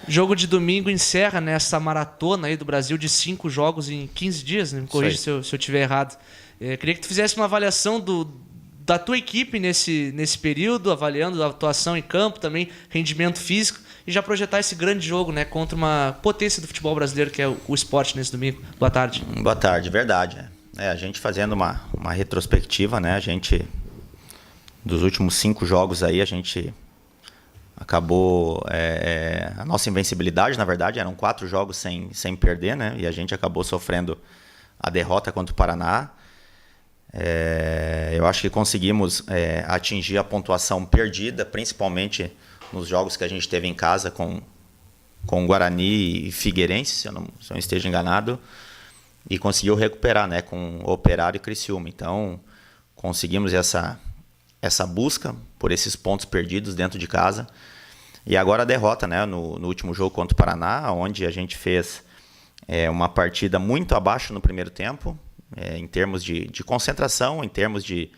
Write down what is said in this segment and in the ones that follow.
Jogo de domingo encerra, né, essa maratona aí do Brasil de 5 jogos em 15 dias, né? Me corrija se eu estiver errado. Queria que tu fizesse uma avaliação da tua equipe nesse período, avaliando a atuação em campo, também rendimento físico, e já projetar esse grande jogo, né, contra uma potência do futebol brasileiro, que é o Sport, nesse domingo. Boa tarde. Boa tarde, verdade. A gente fazendo uma retrospectiva, né, dos últimos 5 jogos aí, a gente acabou a nossa invencibilidade, na verdade, eram 4 jogos sem perder, né? E a gente acabou sofrendo a derrota contra o Paraná. Eu acho que conseguimos atingir a pontuação perdida, principalmente nos jogos que a gente teve em casa com Guarani e Figueirense, se eu não esteja enganado, e conseguiu recuperar, né, com Operário e Criciúma. Então, conseguimos essa busca por esses pontos perdidos dentro de casa. E agora a derrota, né, no último jogo contra o Paraná, onde a gente fez uma partida muito abaixo no primeiro tempo, em termos de concentração, em termos de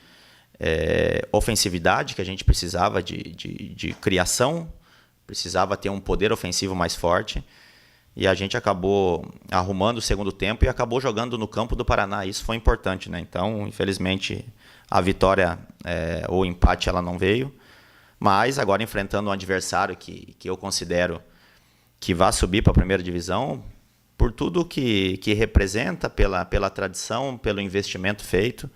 ofensividade, que a gente precisava de criação, precisava ter um poder ofensivo mais forte. E a gente acabou arrumando o segundo tempo e acabou jogando no campo do Paraná. Isso foi importante, né? Então, infelizmente, a vitória ou o empate ela não veio. Mas agora enfrentando um adversário que eu considero que vai subir para a primeira divisão, por tudo que representa, pela tradição, pelo investimento feito.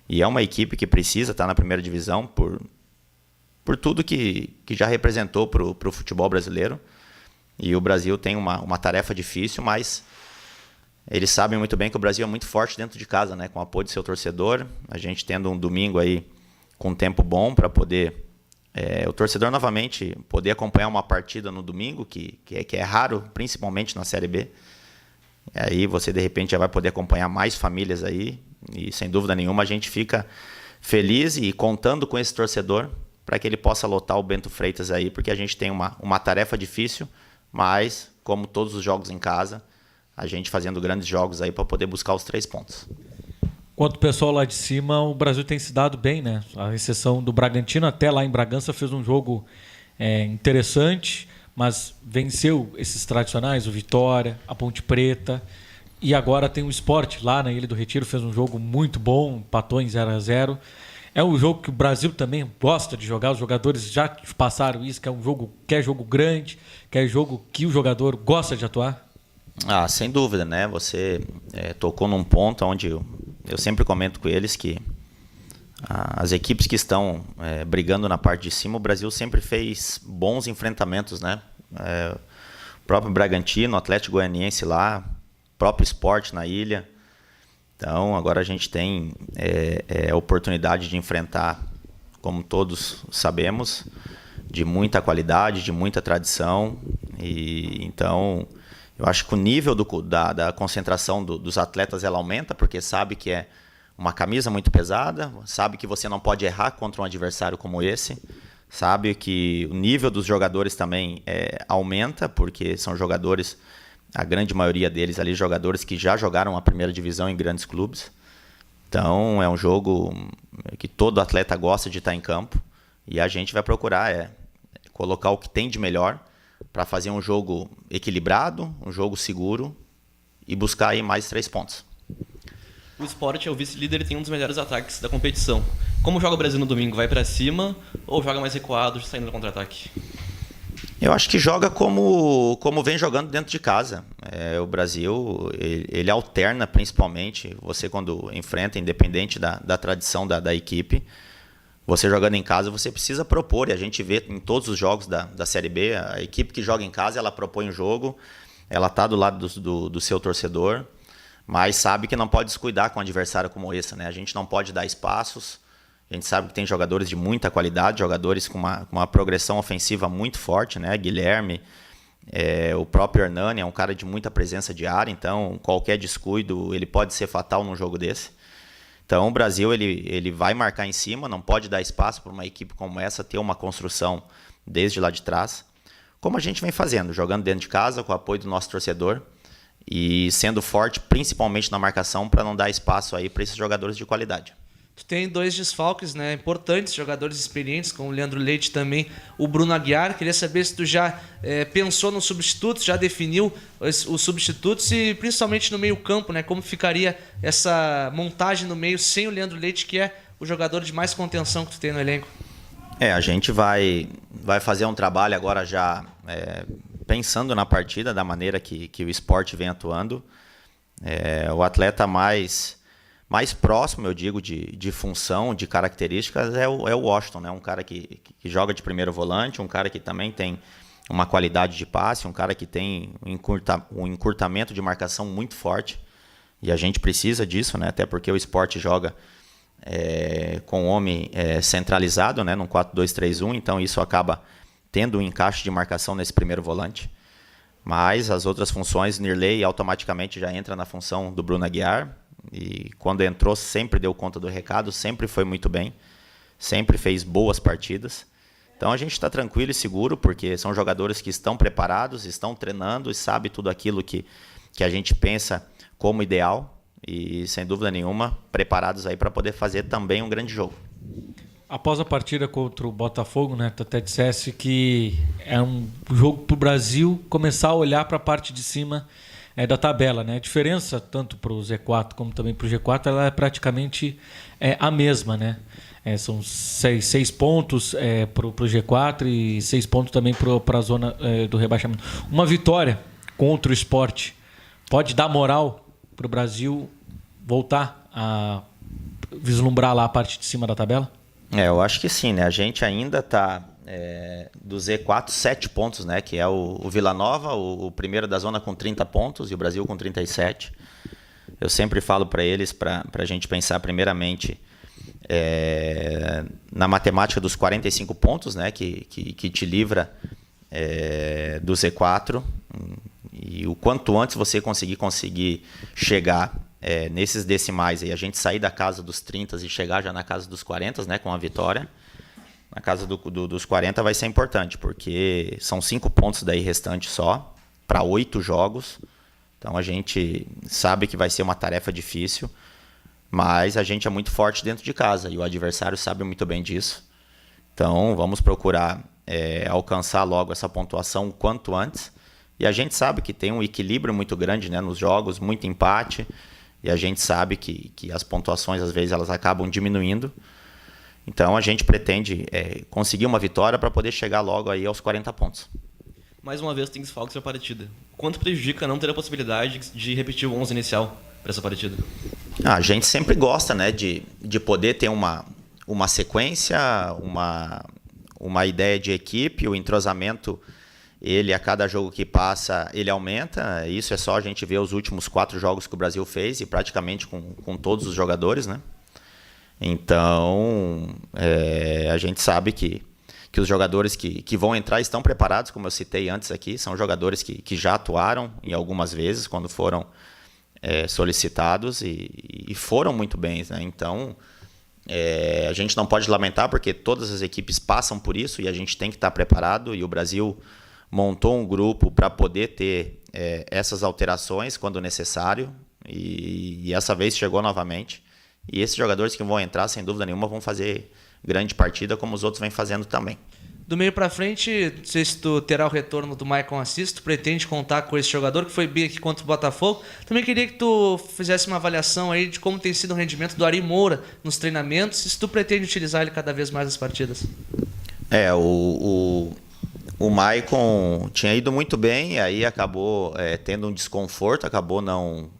E é uma equipe que precisa estar na primeira divisão por tudo que já representou para o futebol brasileiro. E o Brasil tem uma tarefa difícil, mas eles sabem muito bem que o Brasil é muito forte dentro de casa, né? Com o apoio do seu torcedor. A gente tendo um domingo aí com um tempo bom para poder o torcedor novamente poder acompanhar uma partida no domingo, que é raro, principalmente na Série B. E aí você de repente já vai poder acompanhar mais famílias aí, e sem dúvida nenhuma a gente fica feliz e contando com esse torcedor para que ele possa lotar o Bento Freitas aí, porque a gente tem uma tarefa difícil, mas como todos os jogos em casa, a gente fazendo grandes jogos aí para poder buscar os 3 pontos. Quanto o pessoal lá de cima, o Brasil tem se dado bem, né? A exceção do Bragantino, até lá em Bragança fez um jogo interessante, mas venceu esses tradicionais, o Vitória, a Ponte Preta, e agora tem o Sport lá na Ilha do Retiro, fez um jogo muito bom, empatou em 0-0. É um jogo que o Brasil também gosta de jogar, os jogadores já passaram isso, que é jogo grande, que é jogo que o jogador gosta de atuar? Sem dúvida, né? Você tocou num ponto onde eu sempre comento com eles que as equipes que estão brigando na parte de cima, o Brasil sempre fez bons enfrentamentos, né? O próprio Bragantino, o Atlético Goianiense lá, o próprio Sport na ilha. Então, agora a gente tem a oportunidade de enfrentar, como todos sabemos, de muita qualidade, de muita tradição. E então, eu acho que o nível da concentração dos atletas ela aumenta, porque sabe que é uma camisa muito pesada, sabe que você não pode errar contra um adversário como esse, sabe que o nível dos jogadores também aumenta, porque são jogadores, a grande maioria deles ali, jogadores que já jogaram a primeira divisão em grandes clubes. Então é um jogo que todo atleta gosta de estar em campo, e a gente vai procurar colocar o que tem de melhor para fazer um jogo equilibrado, um jogo seguro e buscar aí mais 3 pontos. O Sport é o vice-líder e tem um dos melhores ataques da competição. Como joga o Brasil no domingo? Vai para cima ou joga mais recuado, saindo no contra-ataque? Eu acho que joga como vem jogando dentro de casa. O Brasil, ele alterna principalmente, você quando enfrenta, independente da tradição da equipe, você jogando em casa, você precisa propor, e a gente vê em todos os jogos da Série B, a equipe que joga em casa, ela propõe o jogo, ela está do lado do seu torcedor, mas sabe que não pode descuidar com um adversário como esse, né? A gente não pode dar espaços, a gente sabe que tem jogadores de muita qualidade, jogadores com uma progressão ofensiva muito forte, né? Guilherme, o próprio Hernani é um cara de muita presença de área, então qualquer descuido ele pode ser fatal num jogo desse. Então o Brasil ele vai marcar em cima, não pode dar espaço para uma equipe como essa ter uma construção desde lá de trás, como a gente vem fazendo, jogando dentro de casa com o apoio do nosso torcedor e sendo forte principalmente na marcação para não dar espaço aí para esses jogadores de qualidade. Tu tem 2 desfalques, né, importantes, jogadores experientes, como o Leandro Leite também, o Bruno Aguiar. Queria saber se tu já pensou nos substitutos, já definiu os substitutos e principalmente no meio campo, né, como ficaria essa montagem no meio sem o Leandro Leite, que é o jogador de mais contenção que tu tem no elenco. A gente vai fazer um trabalho agora já pensando na partida, da maneira que o Sport vem atuando. O atleta mais próximo, eu digo, de função, de características, é o Washington, né? Um cara que joga de primeiro volante, um cara que também tem uma qualidade de passe, um cara que tem um encurtamento de marcação muito forte. E a gente precisa disso, né? Até porque o Sport joga com o homem centralizado, né? Num 4-2-3-1, então isso acaba tendo um encaixe de marcação nesse primeiro volante. Mas as outras funções, Nirley automaticamente já entra na função do Bruno Aguiar. E quando entrou, sempre deu conta do recado, sempre foi muito bem, sempre fez boas partidas. Então a gente está tranquilo e seguro, porque são jogadores que estão preparados, estão treinando e sabem tudo aquilo que a gente pensa como ideal. E, sem dúvida nenhuma, preparados aí para poder fazer também um grande jogo. Após a partida contra o Botafogo, né, tu até dissesse que é um jogo para o Brasil começar a olhar para a parte de cima da tabela, né? A diferença, tanto para o Z4 como também para o G4, ela é praticamente a mesma, né? São 6 pontos para o G4 e 6 pontos também para a zona do rebaixamento. Uma vitória contra o Sport pode dar moral para o Brasil voltar a vislumbrar lá a parte de cima da tabela? Eu acho que sim, né? A gente ainda está do Z4, 7 pontos, né? Que é o Vila Nova, o primeiro da zona com 30 pontos e o Brasil com 37. Eu sempre falo para eles, para a gente pensar primeiramente na matemática dos 45 pontos, né? Que te livra do Z4. E o quanto antes você conseguir chegar nesses decimais e a gente sair da casa dos 30 e chegar já na casa dos 40, né? Com a vitória. Na casa dos 40 vai ser importante, porque são 5 pontos daí restantes só, para 8 jogos. Então a gente sabe que vai ser uma tarefa difícil, mas a gente é muito forte dentro de casa e o adversário sabe muito bem disso. Então vamos procurar alcançar logo essa pontuação o quanto antes. E a gente sabe que tem um equilíbrio muito grande, né, nos jogos, muito empate, e a gente sabe que as pontuações às vezes elas acabam diminuindo. Então a gente pretende conseguir uma vitória para poder chegar logo aí aos 40 pontos. Mais uma vez tem desfalques para a partida. Quanto prejudica não ter a possibilidade de repetir o 11 inicial para essa partida? A gente sempre gosta, né, de poder ter uma sequência, uma ideia de equipe, o entrosamento, ele a cada jogo que passa, ele aumenta. Isso é só a gente ver os últimos 4 jogos que o Brasil fez e praticamente com todos os jogadores, né? Então, a gente sabe que os jogadores que vão entrar estão preparados, como eu citei antes aqui, são jogadores que já atuaram em algumas vezes quando foram solicitados e foram muito bem, né? Então, a gente não pode lamentar porque todas as equipes passam por isso e a gente tem que estar preparado, e o Brasil montou um grupo para poder ter essas alterações quando necessário, e essa vez chegou novamente. E esses jogadores que vão entrar, sem dúvida nenhuma, vão fazer grande partida, como os outros vêm fazendo também. Do meio para frente, não sei se tu terá o retorno do Maicon Assis, tu pretende contar com esse jogador que foi bem aqui contra o Botafogo. Também queria que tu fizesse uma avaliação aí de como tem sido o rendimento do Ari Moura nos treinamentos, e se tu pretende utilizar ele cada vez mais nas partidas. O Maicon tinha ido muito bem, e aí acabou tendo um desconforto, acabou não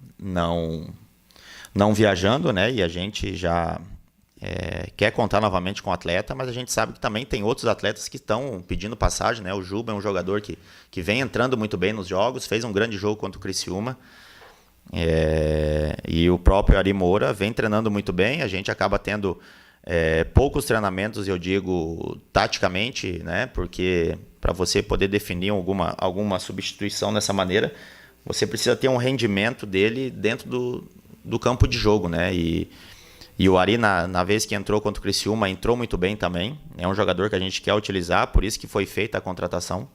viajando, né? E a gente já quer contar novamente com o atleta, mas a gente sabe que também tem outros atletas que estão pedindo passagem, né? O Juba é um jogador que vem entrando muito bem nos jogos, fez um grande jogo contra o Criciúma, e o próprio Ari Moura vem treinando muito bem. A gente acaba tendo poucos treinamentos, eu digo, taticamente, né? Porque para você poder definir alguma substituição dessa maneira, você precisa ter um rendimento dele dentro do campo de jogo, né? E o Ari, na vez que entrou contra o Criciúma, entrou muito bem também. É um jogador que a gente quer utilizar, por isso que foi feita a contratação.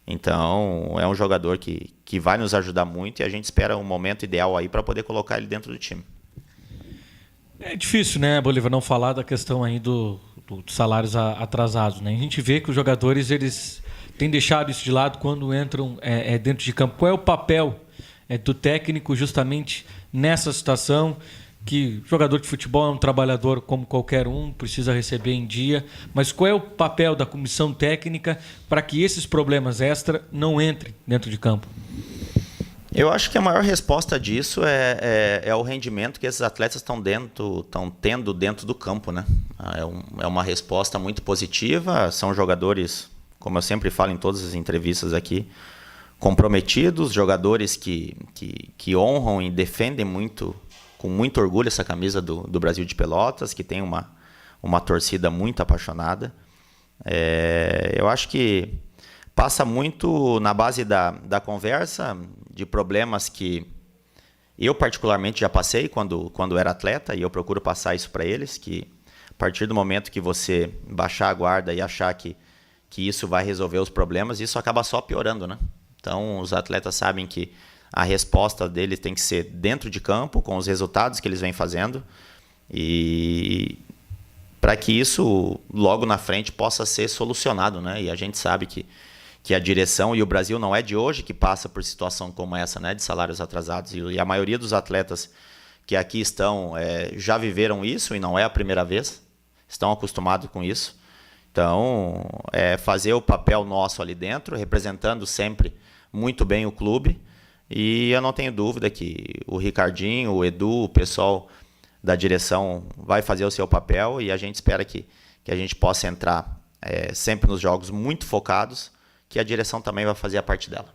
Então, é um jogador que vai nos ajudar muito, e a gente espera um momento ideal aí para poder colocar ele dentro do time. É difícil, né, Bolívar, não falar da questão aí dos salários atrasados, né? A gente vê que os jogadores eles têm deixado isso de lado quando entram dentro de campo. Qual é o papel do técnico justamente nessa situação? Que jogador de futebol é um trabalhador como qualquer um, precisa receber em dia, mas qual é o papel da comissão técnica para que esses problemas extra não entrem dentro de campo? Eu acho que a maior resposta disso é o rendimento que esses atletas estão tendo dentro do campo, né? É uma resposta muito positiva. São jogadores, como eu sempre falo em todas as entrevistas aqui, comprometidos, jogadores que honram e defendem muito, com muito orgulho, essa camisa do Brasil de Pelotas, que tem uma torcida muito apaixonada. Eu acho que passa muito na base da conversa, de problemas que eu particularmente já passei quando era atleta, e eu procuro passar isso para eles, que a partir do momento que você baixar a guarda e achar que isso vai resolver os problemas, isso acaba só piorando, né? Então, os atletas sabem que a resposta deles tem que ser dentro de campo, com os resultados que eles vêm fazendo, e para que isso, logo na frente, possa ser solucionado, né? E a gente sabe que a direção, e o Brasil não é de hoje que passa por situação como essa, né, de salários atrasados, e a maioria dos atletas que aqui estão já viveram isso, e não é a primeira vez, estão acostumados com isso. Então, fazer o papel nosso ali dentro, representando sempre muito bem o clube, e eu não tenho dúvida que o Ricardinho, o Edu, o pessoal da direção vai fazer o seu papel, e a gente espera que a gente possa entrar sempre nos jogos muito focados, que a direção também vai fazer a parte dela.